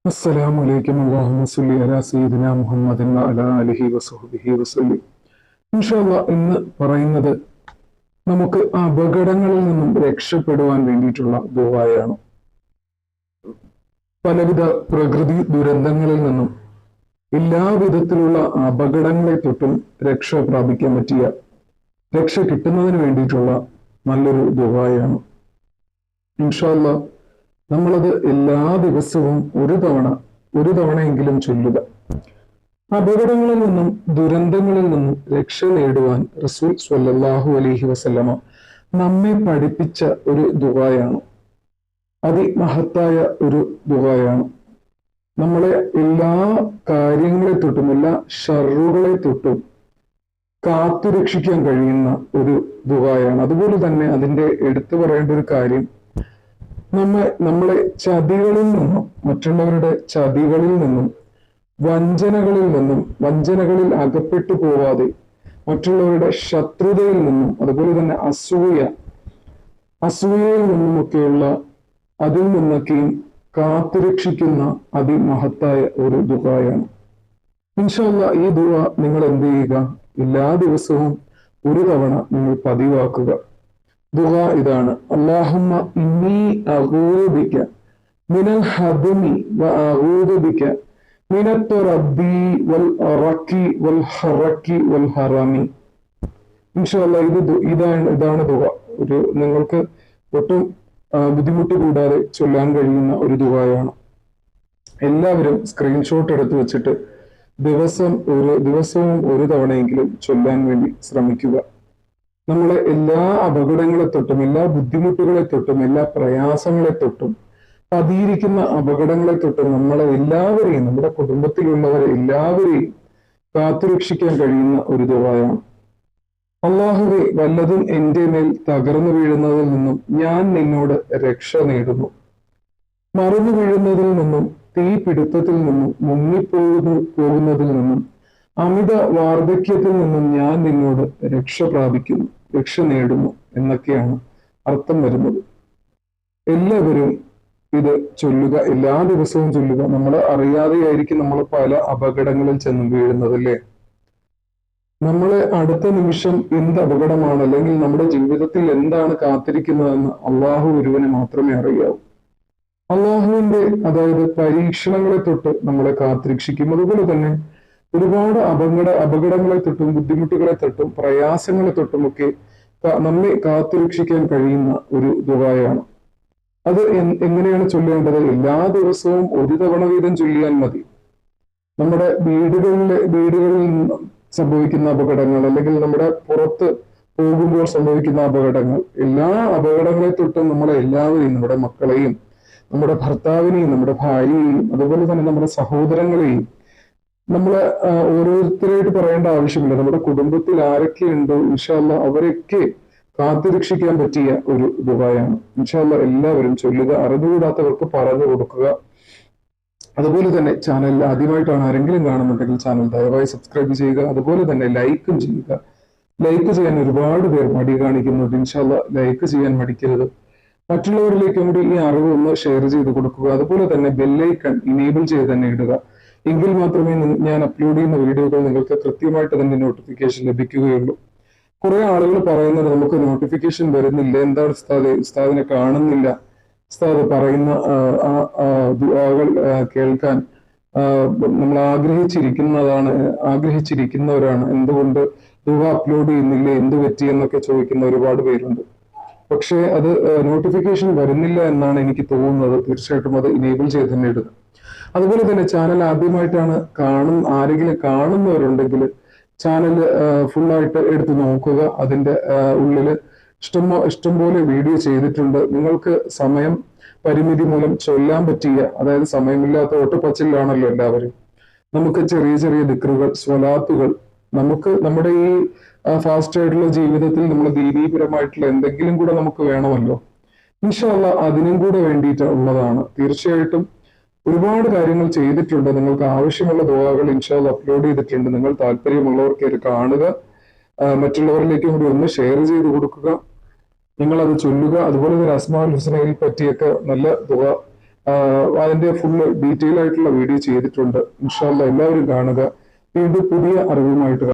അസ്സലാമു അലൈക്കും അല്ലാഹുമ്മ സ്വല്ലി അലാ സയ്യിദിനാ മുഹമ്മദിൻ വഅലാ ആലിഹി വസഹ്ബിഹി വസല്ലം. ഇൻഷാ അല്ലാഹ് ഇന്ന് പറയുന്നത് നമുക്ക് അപകടങ്ങളിൽ നിന്നും രക്ഷപ്പെടുവാൻ വേണ്ടിയിട്ടുള്ള ദുആയാണ്. പലവിധ പ്രകൃതി ദുരന്തങ്ങളിൽ നിന്നും എല്ലാ വിധത്തിലുള്ള അപകടങ്ങളെ തൊട്ടും രക്ഷ പ്രാപിക്കാൻ പറ്റിയ രക്ഷ കിട്ടുന്നതിന് വേണ്ടിയിട്ടുള്ള നല്ലൊരു ദുആയാണ്. ഇൻഷാ അല്ലാഹ് നമ്മളത് എല്ലാ ദിവസവും ഒരു തവണയെങ്കിലും ചൊല്ലുക. അപകടങ്ങളിൽ നിന്നും ദുരന്തങ്ങളിൽ നിന്നും രക്ഷ നേടുവാൻ റസൂൽ സ്വല്ലല്ലാഹു അലൈഹി വസല്ലമ നമ്മെ പഠിപ്പിച്ച ഒരു ദുആയാണ്. അതിമഹത്തായ ഒരു ദുആയാണ്. നമ്മളെ എല്ലാ കാര്യങ്ങളെ തൊട്ടും എല്ലാ ഷർറുകളെ തൊട്ടും കാത്തുരക്ഷിക്കാൻ കഴിയുന്ന ഒരു ദുആയാണ്. അതുപോലെ തന്നെ അതിന്റെ എടുത്തു പറയേണ്ട ഒരു കാര്യം, നമ്മളെ ചതികളിൽ നിന്നും, മറ്റുള്ളവരുടെ ചതികളിൽ നിന്നും, വഞ്ചനകളിൽ അകപ്പെട്ടു പോവാതെ, മറ്റുള്ളവരുടെ ശത്രുതയിൽ നിന്നും, അതുപോലെ തന്നെ അസൂയയിൽ നിന്നുമൊക്കെയുള്ള അതിൽ നിന്നൊക്കെയും കാത്തുരക്ഷിക്കുന്ന അതിമഹത്തായ ഒരു ദുആയാണ്. ഇൻഷാ അല്ലാഹ് ഈ ദുആ നിങ്ങൾ എന്ത് ചെയ്യുക? എല്ലാ ദിവസവും ഒരു തവണ നിങ്ങൾ പതിവാക്കുക. ദുആ ഇതാണ്: അല്ലാഹുമ്മ ഇന്നി അഊദു ബിക മിനൽ ഹദമി വഅഊദു ബിക മിനത് തറദ്ദി വൽ അറഖി വൽ ഹറഖി വൽ ഹറമി. ഇൻഷാ അല്ലാഹ് ഇതാണ് ദുആ. നിങ്ങൾക്ക് ഒട്ടും ബുദ്ധിമുട്ട് കൂടാതെ ചൊല്ലാൻ കഴിയുന്ന ഒരു ദുആയാണ്. എല്ലാവരും സ്ക്രീൻഷോട്ട് എടുത്ത് വെച്ചിട്ട് ദിവസവും ഒരു തവണയെങ്കിലും ചൊല്ലാൻ വേണ്ടി ശ്രമിക്കുക. നമ്മളെ എല്ലാ അപകടങ്ങളെ തൊട്ടും, എല്ലാ ബുദ്ധിമുട്ടുകളെ തൊട്ടും, എല്ലാ പ്രയാസങ്ങളെ തൊട്ടും, പതിയിരിക്കുന്ന അപകടങ്ങളെ തൊട്ടും നമ്മളെ എല്ലാവരെയും, നമ്മുടെ കുടുംബത്തിലുള്ളവരെ എല്ലാവരെയും കാത്തുരക്ഷിക്കാൻ കഴിയുന്ന ഒരു ദുആയാണ്. അല്ലാഹുവേ, വല്ലതും എന്റെ മേൽ തകർന്നു വീഴുന്നതിൽ നിന്നും ഞാൻ നിന്നോട് രക്ഷ നേടുന്നു. മറന്നു വീഴുന്നതിൽ നിന്നും, തീപിടുത്തത്തിൽ നിന്നും, പോകുന്നതിൽ നിന്നും, അമിത വാർദ്ധക്യത്തിൽ നിന്നും ഞാൻ നിന്നോട് രക്ഷ നേടുന്നു എന്നൊക്കെയാണ് അർത്ഥം വരുന്നത്. എല്ലാവരും ഇത് ചൊല്ലുക, എല്ലാ ദിവസവും ചൊല്ലുക. നമ്മൾ അറിയാതെയായിരിക്കും നമ്മൾ പല അപകടങ്ങളിൽ ചെന്ന് വീഴുന്നത്, അല്ലേ? നമ്മളെ അടുത്ത നിമിഷം എന്ത് അപകടമാണ്, അല്ലെങ്കിൽ നമ്മുടെ ജീവിതത്തിൽ എന്താണ് കാത്തിരിക്കുന്നതെന്ന് അള്ളാഹു ഒരുവന് മാത്രമേ അറിയാവൂ. അള്ളാഹുവിന്റെ പരീക്ഷണങ്ങളെ തൊട്ട് നമ്മളെ കാത്തുരക്ഷിക്കും. അതുപോലെ തന്നെ ഒരുപാട് അപകടങ്ങളെ തൊട്ടും, ബുദ്ധിമുട്ടുകളെ തൊട്ടും, പ്രയാസങ്ങളെ തൊട്ടുമൊക്കെ നമ്മെ കാത്തുരക്ഷിക്കാൻ കഴിയുന്ന ഒരു ദുആയാണ്. അത് എങ്ങനെയാണ് ചൊല്ലേണ്ടത്? എല്ലാ ദിവസവും ഒരു തവണ വീതം ചൊല്ലിയാൽ മതി. നമ്മുടെ വീടുകളിൽ സംഭവിക്കുന്ന അപകടങ്ങൾ, അല്ലെങ്കിൽ നമ്മുടെ പുറത്ത് പോകുമ്പോൾ സംഭവിക്കുന്ന അപകടങ്ങൾ, എല്ലാ അപകടങ്ങളെ തൊട്ടും നമ്മളെ എല്ലാവരെയും, നമ്മുടെ മക്കളെയും, നമ്മുടെ ഭർത്താവിനെയും, നമ്മുടെ ഭാര്യയെയും, അതുപോലെ തന്നെ നമ്മുടെ സഹോദരങ്ങളെയും, നമ്മളെ ഓരോരുത്തരായിട്ട് പറയേണ്ട ആവശ്യമില്ല. നമ്മുടെ കുടുംബത്തിൽ ആരൊക്കെയുണ്ടോ ഇൻഷാ അല്ലാഹ് അവരൊക്കെ കാത്തുരക്ഷിക്കാൻ പറ്റിയ ഒരു ദുആയാണ്. ഇൻഷാ അല്ലാഹ് എല്ലാവരും ചൊല്ലുക. അറിഞ്ഞുകൂടാത്തവർക്ക് പറഞ്ഞു കൊടുക്കുക. അതുപോലെ തന്നെ ചാനൽ ആദ്യമായിട്ടാണ് ആരെങ്കിലും കാണുന്നുണ്ടെങ്കിൽ ചാനൽ ദയവായി സബ്സ്ക്രൈബ് ചെയ്യുക. അതുപോലെ തന്നെ ലൈക്കും ചെയ്യുക. ലൈക്ക് ചെയ്യാൻ ഒരുപാട് പേർ മടി കാണിക്കുന്നുണ്ട്. ഇൻഷാ അല്ലാഹ് ലൈക്ക് ചെയ്യാൻ മടിക്കരുത്. മറ്റുള്ളവരിലേക്കും കൂടി ഈ അറിവ് ഒന്ന് ഷെയർ ചെയ്ത് കൊടുക്കുക. അതുപോലെ തന്നെ ബെല്ലൈക്കൺ ഇനേബിൾ ചെയ്ത് തന്നെ ഇടുക. എങ്കിൽ മാത്രമേ ഞാൻ അപ്ലോഡ് ചെയ്യുന്ന വീഡിയോകൾ നിങ്ങൾക്ക് കൃത്യമായിട്ട് തന്നെ നോട്ടിഫിക്കേഷൻ ലഭിക്കുകയുള്ളൂ. കുറെ ആളുകൾ പറയുന്നത് നമുക്ക് നോട്ടിഫിക്കേഷൻ വരുന്നില്ല, എന്താണ് ഉസ്താദിനെ കാണുന്നില്ല, ഉസ്താദ് പറയുന്ന ദുആകൾ കേൾക്കാൻ നമ്മൾ ആഗ്രഹിച്ചിരിക്കുന്നവരാണ്, എന്തുകൊണ്ട് ദുആ അപ്ലോഡ് ചെയ്യുന്നില്ല, എന്ത് പറ്റി എന്നൊക്കെ ചോദിക്കുന്ന ഒരുപാട് പേരുണ്ട്. പക്ഷേ അത് നോട്ടിഫിക്കേഷൻ വരുന്നില്ല എന്നാണ് എനിക്ക് തോന്നുന്നത്. തീർച്ചയായിട്ടും അത് ഇനേബിൾ ചെയ്ത് തന്നെ ഇടുക. അതുപോലെ തന്നെ ചാനൽ ആദ്യമായിട്ടാണ് ആരെങ്കിലും കാണുന്നവരുണ്ടെങ്കിൽ ചാനൽ ഫുള്ളായിട്ട് എടുത്ത് നോക്കുക. അതിന്റെ ഉള്ളിൽ ഇഷ്ടംപോലെ വീഡിയോ ചെയ്തിട്ടുണ്ട്. നിങ്ങൾക്ക് സമയം പരിമിതി മൂലം ചൊല്ലാൻ പറ്റിയ, സമയമില്ലാത്ത ഒട്ടപ്പച്ചിലാണല്ലോ എല്ലാവരും, നമുക്ക് ചെറിയ ചെറിയ ദിക്റുകൾ, സ്വലാത്തുകൾ, നമുക്ക് നമ്മുടെ ഈ ഫാസ്റ്റ് ആയിട്ടുള്ള ജീവിതത്തിൽ നമ്മൾ ദീനീപരമായിട്ടുള്ള എന്തെങ്കിലും കൂടെ നമുക്ക് വേണമല്ലോ. ഇൻഷാ അല്ലാഹ് അതിനും കൂടെ വേണ്ടിയിട്ടുള്ളതാണ്. തീർച്ചയായിട്ടും ഒരുപാട് കാര്യങ്ങൾ ചെയ്തിട്ടുണ്ട്. നിങ്ങൾക്ക് ആവശ്യമുള്ള ദുആകൾ ഇൻഷാ അല്ലാഹ് അപ്ലോഡ് ചെയ്തിട്ടുണ്ട്. നിങ്ങൾ താല്പര്യമുള്ളവർക്ക് ഇത് കാണുക, മറ്റുള്ളവരിലേക്കും കൂടി ഒന്ന് ഷെയർ ചെയ്ത് കൊടുക്കുക. നിങ്ങൾ അത് ചൊല്ലുക. അതുപോലെ തന്നെ അസ്മാഉൽ ഹുസ്നയിൽ പറ്റിയൊക്കെ നല്ല ദുആ അതിന്റെ ഫുള്ള് ഡീറ്റെയിൽ ആയിട്ടുള്ള വീഡിയോ ചെയ്തിട്ടുണ്ട്. ഇൻഷാ അല്ലാഹ് എല്ലാവരും കാണുക. വീണ്ടും പുതിയ അറിവുമായിട്ട്